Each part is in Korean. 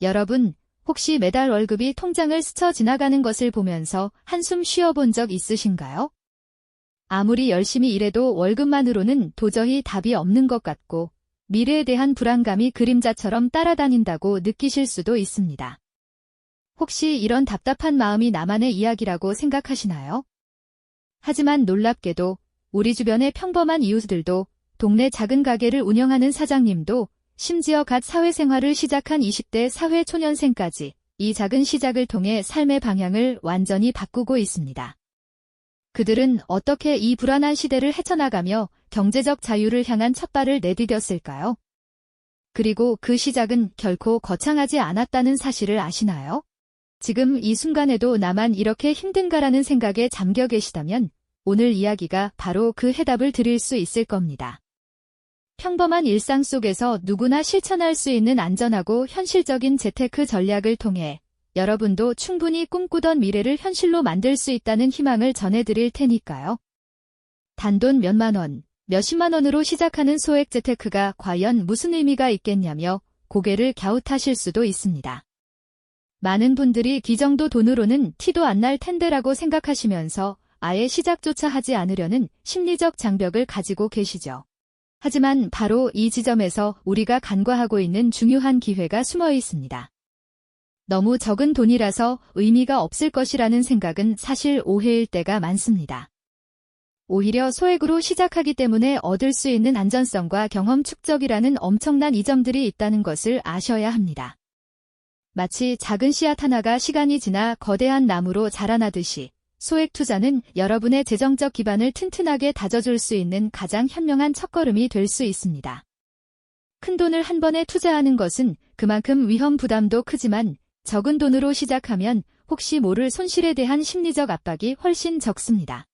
여러분, 혹시 매달 월급이 통장을 스쳐 지나가는 것을 보면서 한숨 쉬어본 적 있으신가요? 아무리 열심히 일해도 월급만으로는 도저히 답이 없는 것 같고 미래에 대한 불안감이 그림자처럼 따라다닌다고 느끼실 수도 있습니다. 혹시 이런 답답한 마음이 나만의 이야기라고 생각하시나요? 하지만 놀랍게도 우리 주변의 평범한 이웃들도, 동네 작은 가게를 운영하는 사장님도, 심지어 갓 사회생활을 시작한 20대 사회초년생까지 이 작은 시작을 통해 삶의 방향을 완전히 바꾸고 있습니다. 그들은 어떻게 이 불안한 시대를 헤쳐나가며 경제적 자유를 향한 첫발을 내디뎠을까요? 그리고 그 시작은 결코 거창하지 않았다는 사실을 아시나요? 지금 이 순간에도 나만 이렇게 힘든가라는 생각에 잠겨 계시다면 오늘 이야기가 바로 그 해답을 드릴 수 있을 겁니다. 평범한 일상 속에서 누구나 실천할 수 있는 안전하고 현실적인 재테크 전략을 통해 여러분도 충분히 꿈꾸던 미래를 현실로 만들 수 있다는 희망을 전해드릴 테니까요. 단돈 몇만 원, 몇십만 원으로 시작하는 소액 재테크가 과연 무슨 의미가 있겠냐며 고개를 갸웃하실 수도 있습니다. 많은 분들이 이 정도 돈으로는 티도 안 날 텐데라고 생각하시면서 아예 시작조차 하지 않으려는 심리적 장벽을 가지고 계시죠. 하지만 바로 이 지점에서 우리가 간과하고 있는 중요한 기회가 숨어 있습니다. 너무 적은 돈이라서 의미가 없을 것이라는 생각은 사실 오해일 때가 많습니다. 오히려 소액으로 시작하기 때문에 얻을 수 있는 안전성과 경험 축적이라는 엄청난 이점들이 있다는 것을 아셔야 합니다. 마치 작은 씨앗 하나가 시간이 지나 거대한 나무로 자라나듯이 소액 투자는 여러분의 재정적 기반을 튼튼하게 다져줄 수 있는 가장 현명한 첫걸음이 될 수 있습니다. 큰 돈을 한 번에 투자하는 것은 그만큼 위험 부담도 크지만 적은 돈으로 시작하면 혹시 모를 손실에 대한 심리적 압박이 훨씬 적습니다.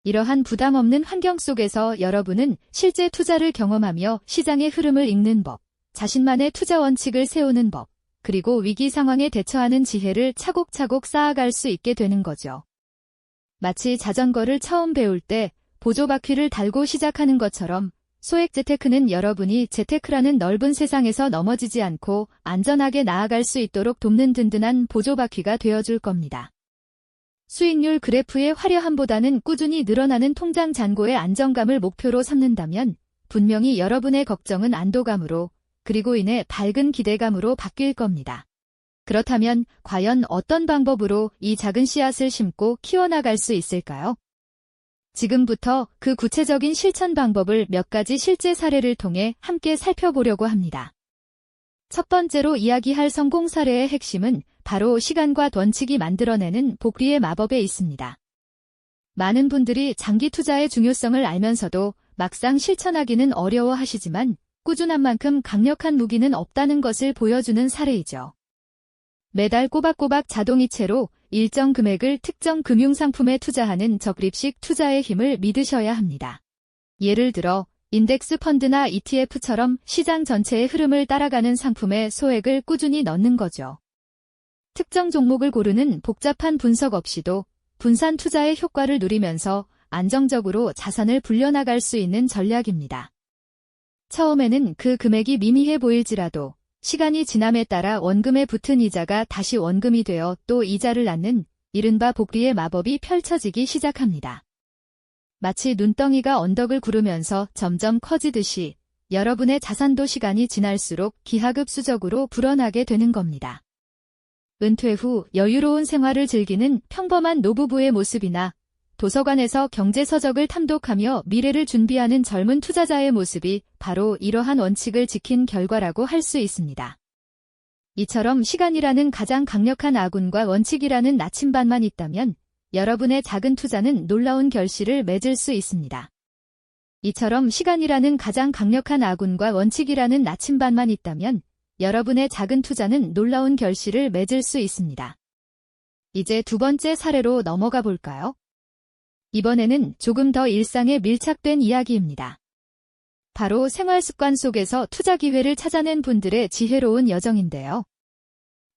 이러한 부담 없는 환경 속에서 여러분은 실제 투자를 경험하며 시장의 흐름을 읽는 법, 자신만의 투자 원칙을 세우는 법, 그리고 위기 상황에 대처하는 지혜를 차곡차곡 쌓아갈 수 있게 되는 거죠. 마치 자전거를 처음 배울 때 보조바퀴를 달고 시작하는 것처럼 소액 재테크는 여러분이 재테크라는 넓은 세상에서 넘어지지 않고 안전하게 나아갈 수 있도록 돕는 든든한 보조바퀴가 되어줄 겁니다. 수익률 그래프의 화려함보다는 꾸준히 늘어나는 통장 잔고의 안정감을 목표로 삼는다면 분명히 여러분의 걱정은 안도감으로, 그리고 이내 밝은 기대감으로 바뀔 겁니다. 그렇다면 과연 어떤 방법으로 이 작은 씨앗을 심고 키워나갈 수 있을까요? 지금부터 그 구체적인 실천 방법을 몇 가지 실제 사례를 통해 함께 살펴보려고 합니다. 첫 번째로 이야기할 성공 사례의 핵심은 바로 시간과 원칙이 만들어내는 복리의 마법에 있습니다. 많은 분들이 장기 투자의 중요성을 알면서도 막상 실천하기는 어려워하시지만 꾸준한 만큼 강력한 무기는 없다는 것을 보여주는 사례이죠. 매달 꼬박꼬박 자동이체로 일정 금액을 특정 금융상품에 투자하는 적립식 투자의 힘을 믿으셔야 합니다. 예를 들어 인덱스 펀드나 ETF처럼 시장 전체의 흐름을 따라가는 상품에 소액을 꾸준히 넣는 거죠. 특정 종목을 고르는 복잡한 분석 없이도 분산 투자의 효과를 누리면서 안정적으로 자산을 불려나갈 수 있는 전략입니다. 처음에는 그 금액이 미미해 보일지라도 시간이 지남에 따라 원금에 붙은 이자가 다시 원금이 되어 또 이자를 낳는 이른바 복리의 마법이 펼쳐지기 시작합니다. 마치 눈덩이가 언덕을 구르면서 점점 커지듯이 여러분의 자산도 시간이 지날수록 기하급수적으로 불어나게 되는 겁니다. 은퇴 후 여유로운 생활을 즐기는 평범한 노부부의 모습이나 도서관에서 경제서적을 탐독하며 미래를 준비하는 젊은 투자자의 모습이 바로 이러한 원칙을 지킨 결과라고 할 수 있습니다. 이처럼 시간이라는 가장 강력한 아군과 원칙이라는 나침반만 있다면 여러분의 작은 투자는 놀라운 결실을 맺을 수 있습니다. 이처럼 시간이라는 가장 강력한 아군과 원칙이라는 나침반만 있다면 여러분의 작은 투자는 놀라운 결실을 맺을 수 있습니다. 이제 두 번째 사례로 넘어가 볼까요? 이번에는 조금 더 일상에 밀착된 이야기입니다. 바로 생활 습관 속에서 투자 기회를 찾아낸 분들의 지혜로운 여정인데요.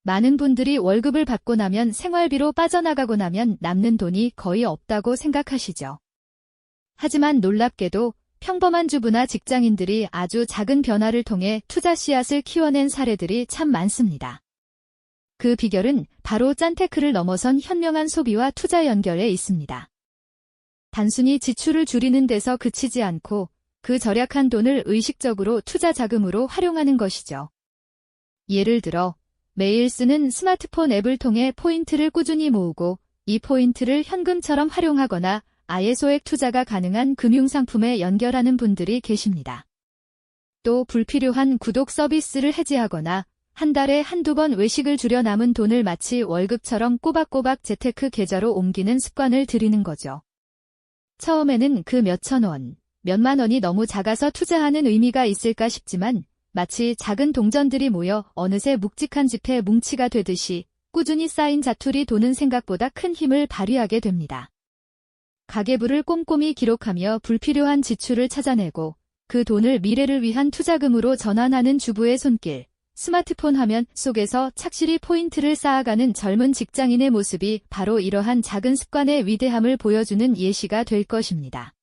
많은 분들이 월급을 받고 나면 생활비로 빠져나가고 나면 남는 돈이 거의 없다고 생각하시죠. 하지만 놀랍게도 평범한 주부나 직장인들이 아주 작은 변화를 통해 투자 씨앗을 키워낸 사례들이 참 많습니다. 그 비결은 바로 짠테크를 넘어선 현명한 소비와 투자 연결에 있습니다. 단순히 지출을 줄이는 데서 그치지 않고 그 절약한 돈을 의식적으로 투자 자금으로 활용하는 것이죠. 예를 들어 매일 쓰는 스마트폰 앱을 통해 포인트를 꾸준히 모으고 이 포인트를 현금처럼 활용하거나 아예 소액 투자가 가능한 금융상품에 연결하는 분들이 계십니다. 또 불필요한 구독 서비스를 해지하거나 한 달에 한두 번 외식을 줄여 남은 돈을 마치 월급처럼 꼬박꼬박 재테크 계좌로 옮기는 습관을 들이는 거죠. 처음에는 그 몇천 원, 몇만 원이 너무 작아서 투자하는 의미가 있을까 싶지만 마치 작은 동전들이 모여 어느새 묵직한 지폐 뭉치가 되듯이 꾸준히 쌓인 자투리 돈은 생각보다 큰 힘을 발휘하게 됩니다. 가계부를 꼼꼼히 기록하며 불필요한 지출을 찾아내고 그 돈을 미래를 위한 투자금으로 전환하는 주부의 손길, 스마트폰 화면 속에서 착실히 포인트를 쌓아가는 젊은 직장인의 모습이 바로 이러한 작은 습관의 위대함을 보여주는 예시가 될 것입니다.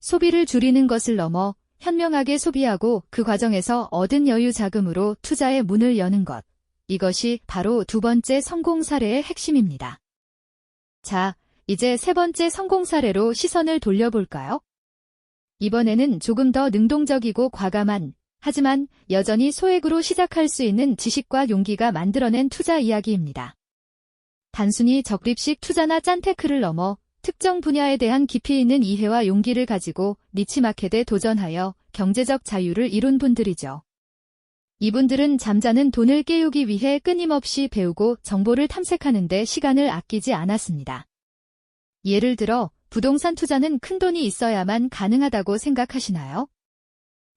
소비를 줄이는 것을 넘어 현명하게 소비하고 그 과정에서 얻은 여유 자금으로 투자의 문을 여는 것. 이것이 바로 두 번째 성공 사례의 핵심입니다. 자, 이제 세 번째 성공 사례로 시선을 돌려볼까요? 이번에는 조금 더 능동적이고 과감한, 하지만 여전히 소액으로 시작할 수 있는 지식과 용기가 만들어낸 투자 이야기입니다. 단순히 적립식 투자나 짠테크를 넘어 특정 분야에 대한 깊이 있는 이해와 용기를 가지고 니치마켓에 도전하여 경제적 자유를 이룬 분들이죠. 이분들은 잠자는 돈을 깨우기 위해 끊임없이 배우고 정보를 탐색하는 데 시간을 아끼지 않았습니다. 예를 들어 부동산 투자는 큰돈이 있어야만 가능하다고 생각하시나요?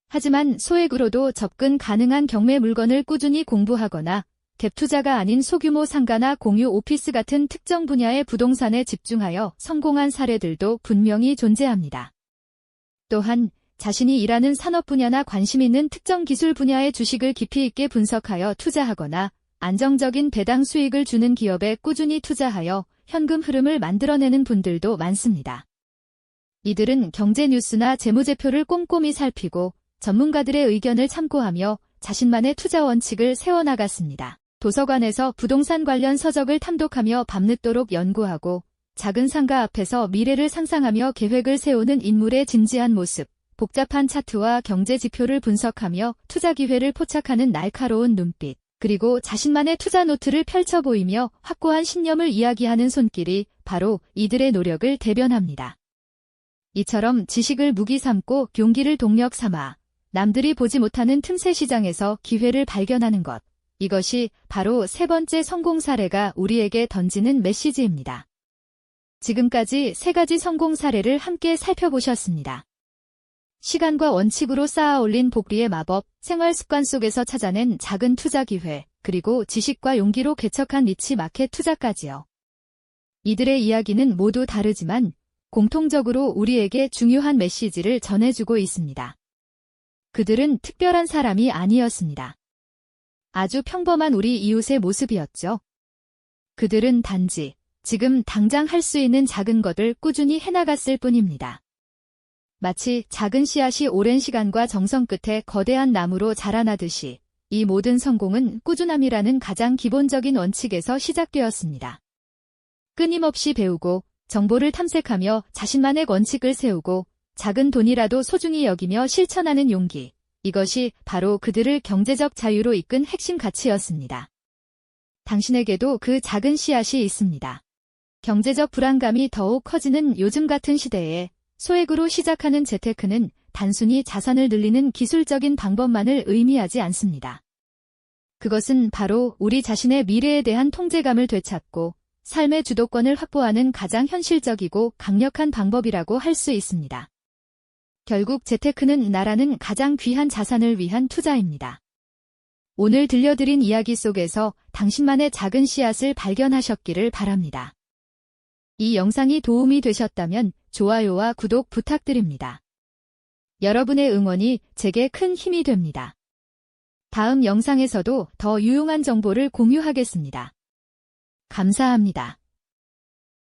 하지만 소액으로도 접근 가능한 경매 물건을 꾸준히 공부하거나 갭 투자가 아닌 소규모 상가나 공유 오피스 같은 특정 분야의 부동산에 집중하여 성공한 사례들도 분명히 존재합니다. 또한 자신이 일하는 산업 분야나 관심 있는 특정 기술 분야의 주식을 깊이 있게 분석하여 투자하거나 안정적인 배당 수익을 주는 기업에 꾸준히 투자하여 현금 흐름을 만들어내는 분들도 많습니다. 이들은 경제 뉴스나 재무제표를 꼼꼼히 살피고 전문가들의 의견을 참고하며 자신만의 투자 원칙을 세워나갔습니다. 도서관에서 부동산 관련 서적을 탐독하며 밤늦도록 연구하고 작은 상가 앞에서 미래를 상상하며 계획을 세우는 인물의 진지한 모습, 복잡한 차트와 경제 지표를 분석하며 투자 기회를 포착하는 날카로운 눈빛, 그리고 자신만의 투자 노트를 펼쳐 보이며 확고한 신념을 이야기하는 손길이 바로 이들의 노력을 대변합니다. 이처럼 지식을 무기 삼고 용기를 동력 삼아 남들이 보지 못하는 틈새 시장에서 기회를 발견하는 것. 이것이 바로 세 번째 성공 사례가 우리에게 던지는 메시지입니다. 지금까지 세 가지 성공 사례를 함께 살펴보셨습니다. 시간과 원칙으로 쌓아 올린 복리의 마법, 생활 습관 속에서 찾아낸 작은 투자 기회, 그리고 지식과 용기로 개척한 니치 마켓 투자까지요. 이들의 이야기는 모두 다르지만 공통적으로 우리에게 중요한 메시지를 전해주고 있습니다. 그들은 특별한 사람이 아니었습니다. 아주 평범한 우리 이웃의 모습이었죠. 그들은 단지 지금 당장 할 수 있는 작은 것을 꾸준히 해나갔을 뿐입니다. 마치 작은 씨앗이 오랜 시간과 정성 끝에 거대한 나무로 자라나듯이 이 모든 성공은 꾸준함이라는 가장 기본적인 원칙에서 시작되었습니다. 끊임없이 배우고 정보를 탐색하며 자신만의 원칙을 세우고 작은 돈이라도 소중히 여기며 실천하는 용기. 이것이 바로 그들을 경제적 자유로 이끈 핵심 가치였습니다. 당신에게도 그 작은 씨앗이 있습니다. 경제적 불안감이 더욱 커지는 요즘 같은 시대에 소액으로 시작하는 재테크는 단순히 자산을 늘리는 기술적인 방법만을 의미하지 않습니다. 그것은 바로 우리 자신의 미래에 대한 통제감을 되찾고 삶의 주도권을 확보하는 가장 현실적이고 강력한 방법이라고 할 수 있습니다. 결국 재테크는 나라는 가장 귀한 자산을 위한 투자입니다. 오늘 들려드린 이야기 속에서 당신만의 작은 씨앗을 발견하셨기를 바랍니다. 이 영상이 도움이 되셨다면 좋아요와 구독 부탁드립니다. 여러분의 응원이 제게 큰 힘이 됩니다. 다음 영상에서도 더 유용한 정보를 공유하겠습니다. 감사합니다.